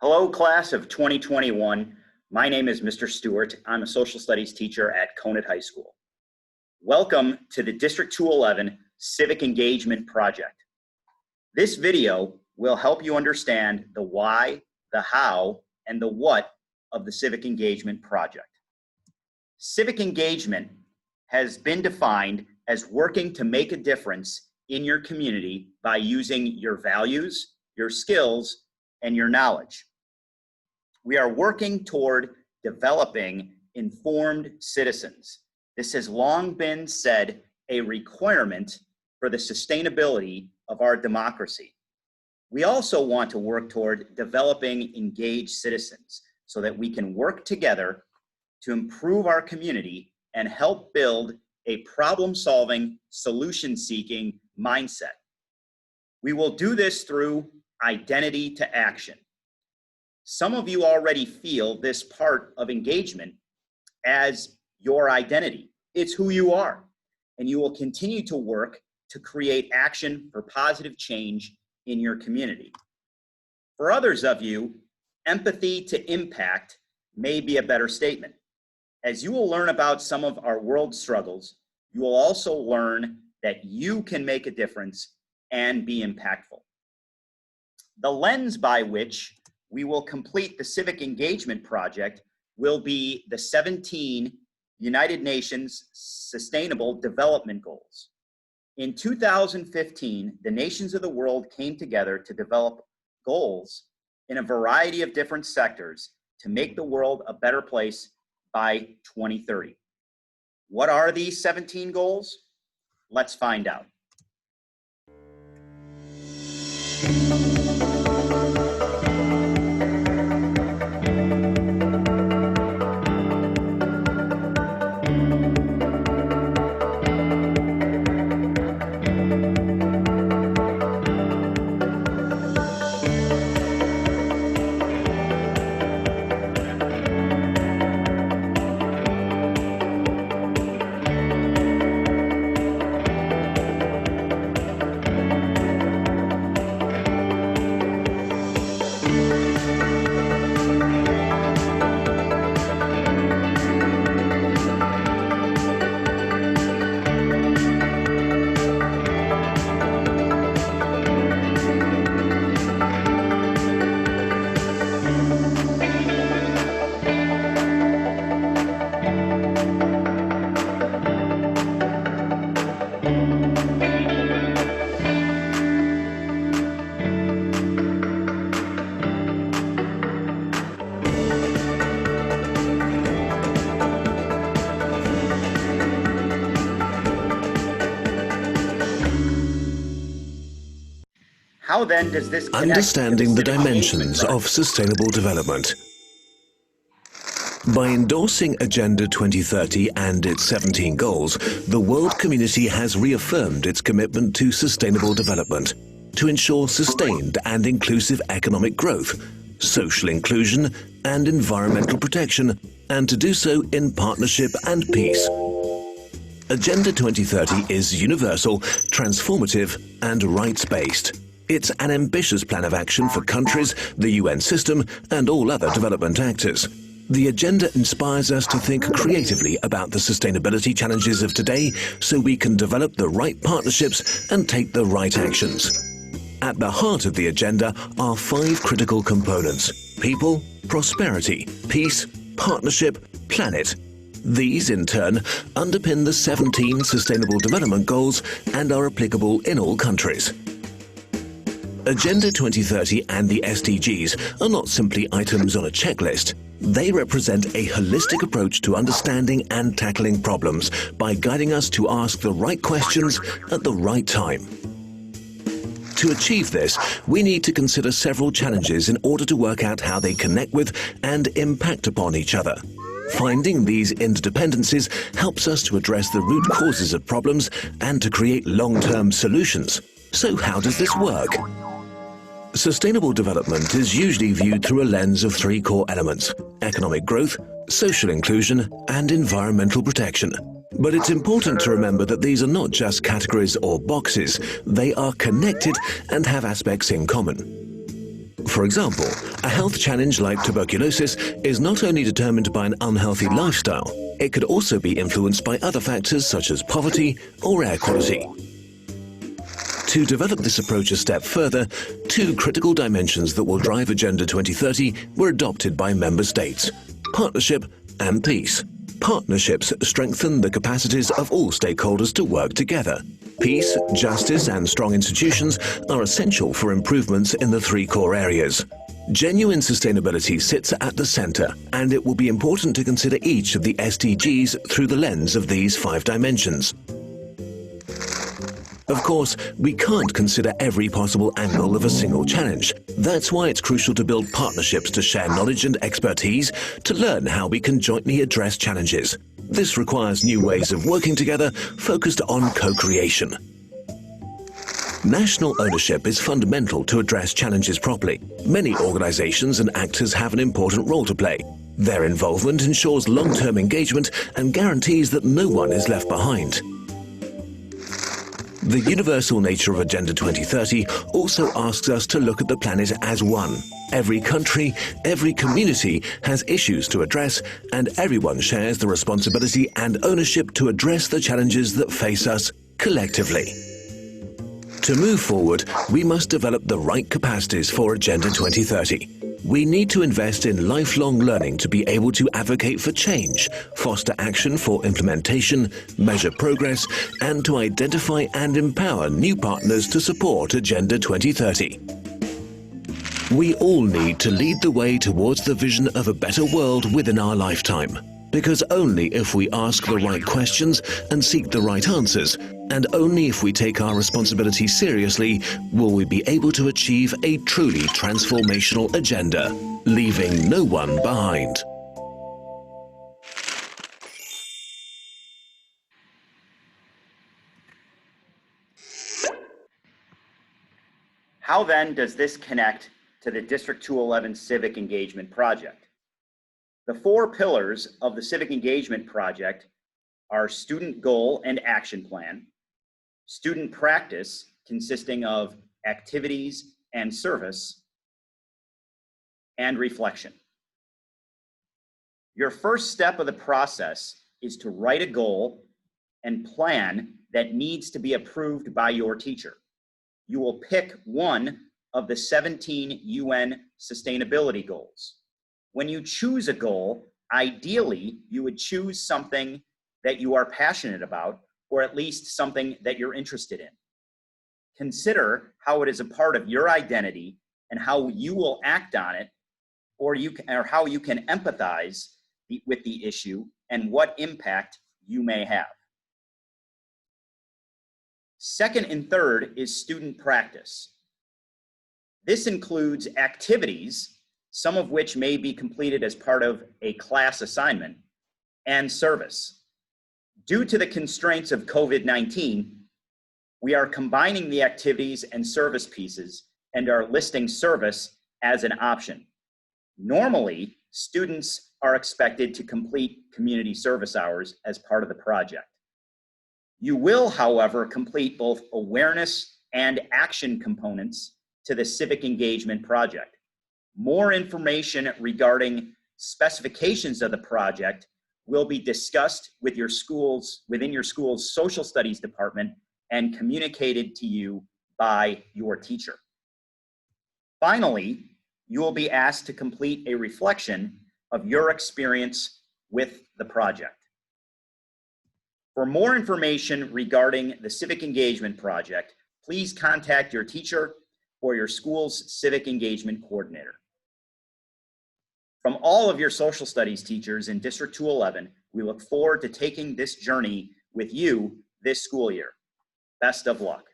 Hello, class of 2021. My name is Mr. Stewart. I'm a social studies teacher at Conant High School. Welcome to the District 211 Civic Engagement Project. This video will help you understand the why, the how, and the what of the Civic Engagement Project. Civic engagement has been defined as working to make a difference in your community by using your values, your skills, and your knowledge. We are working toward developing informed citizens. This has long been said a requirement for the sustainability of our democracy. We also want to work toward developing engaged citizens so that we can work together to improve our community and help build a problem-solving, solution-seeking mindset. We will do this through identity to action. Some of you already feel this part of engagement as your identity. It's who you are, and you will continue to work to create action for positive change in your community. For others of you, empathy to impact may be a better statement. As you will learn about some of our world struggles, you will also learn that you can make a difference and be impactful. The lens by which we will complete the Civic Engagement Project will be the 17 United Nations Sustainable Development Goals. In 2015, the nations of the world came together to develop goals in a variety of different sectors to make the world a better place by 2030. What are these 17 goals? Let's find out. How then does this connect Understanding to the Civic dimensions Engagement of sustainable development. By endorsing Agenda 2030 and its 17 goals, the world community has reaffirmed its commitment to sustainable development to ensure sustained and inclusive economic growth, social inclusion, and environmental protection, and to do so in partnership and peace. Agenda 2030 is universal, transformative, and rights-based. It's an ambitious plan of action for countries, the UN system, and all other development actors. The agenda inspires us to think creatively about the sustainability challenges of today so we can develop the right partnerships and take the right actions. At the heart of the agenda are 5 critical components: people, prosperity, peace, partnership, planet. These, in turn, underpin the 17 Sustainable Development Goals and are applicable in all countries. Agenda 2030 and the SDGs are not simply items on a checklist. They represent a holistic approach to understanding and tackling problems by guiding us to ask the right questions at the right time. To achieve this, we need to consider several challenges in order to work out how they connect with and impact upon each other. Finding these interdependencies helps us to address the root causes of problems and to create long-term solutions. So how does this work? Sustainable development is usually viewed through a lens of 3 core elements: economic growth, social inclusion, and environmental protection. But it's important to remember that these are not just categories or boxes. They are connected and have aspects in common. For example, a health challenge like tuberculosis is not only determined by an unhealthy lifestyle, it could also be influenced by other factors such as poverty or air quality. To develop this approach a step further, two critical dimensions that will drive Agenda 2030 were adopted by member states: partnership and peace. Partnerships strengthen the capacities of all stakeholders to work together. Peace, justice, and strong institutions are essential for improvements in the three core areas. Genuine sustainability sits at the center, and it will be important to consider each of the SDGs through the lens of these 5 dimensions. Of course, we can't consider every possible angle of a single challenge. That's why it's crucial to build partnerships to share knowledge and expertise, to learn how we can jointly address challenges. This requires new ways of working together, focused on co-creation. National ownership is fundamental to address challenges properly. Many organizations and actors have an important role to play. Their involvement ensures long-term engagement and guarantees that no one is left behind. The universal nature of Agenda 2030 also asks us to look at the planet as one. Every country, every community has issues to address, and everyone shares the responsibility and ownership to address the challenges that face us collectively. To move forward, we must develop the right capacities for Agenda 2030. We need to invest in lifelong learning to be able to advocate for change, foster action for implementation, measure progress, and to identify and empower new partners to support Agenda 2030. We all need to lead the way towards the vision of a better world within our lifetime. Because only if we ask the right questions and seek the right answers, and only if we take our responsibility seriously, will we be able to achieve a truly transformational agenda, leaving no one behind. How then does this connect to the District 211 Civic Engagement Project? The 4 pillars of the Civic Engagement Project are student goal and action plan, student practice consisting of activities and service, and reflection. Your first step of the process is to write a goal and plan that needs to be approved by your teacher. You will pick one of the 17 UN sustainability goals. When you choose a goal, ideally, you would choose something that you are passionate about, or at least something that you're interested in. Consider how it is a part of your identity and how you will act on it, or how you can empathize with the issue and what impact you may have. Second and third is student practice. This includes activities, some of which may be completed as part of a class assignment, and service. Due to the constraints of COVID-19, we are combining the activities and service pieces and are listing service as an option. Normally, students are expected to complete community service hours as part of the project. You will, however, complete both awareness and action components to the Civic Engagement Project. More information regarding specifications of the project will be discussed with within your school's social studies department and communicated to you by your teacher. Finally, you will be asked to complete a reflection of your experience with the project. For more information regarding the Civic Engagement Project, please contact your teacher or your school's Civic Engagement Coordinator. From all of your social studies teachers in District 211, we look forward to taking this journey with you this school year. Best of luck.